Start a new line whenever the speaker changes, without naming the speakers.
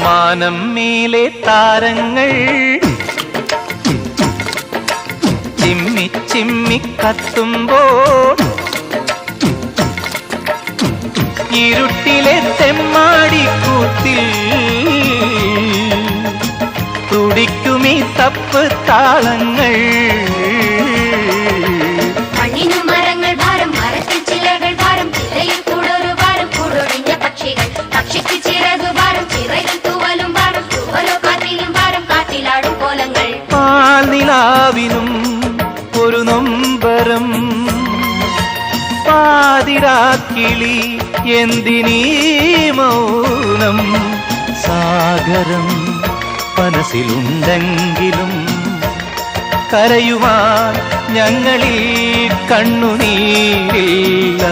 മാനം മേലെ താരങ്ങൾ ചിമ്മി ചിമ്മി കത്തുമ്പോൾ ഇരുട്ടിലെ തെമ്മാടിക്കൂത്തിൽ തുടിക്കുമീ തപ്പ് താളങ്ങൾ. പാൽനിലാവിനും ഒരു നൊമ്പരം പാതിരാക്കിളി എന്തിനീ മൗനം. സാഗരം മനസ്സിലുണ്ടെങ്കിലും കരയുവാൻ ഞങ്ങളിൽ കണ്ണുനീരില്ല.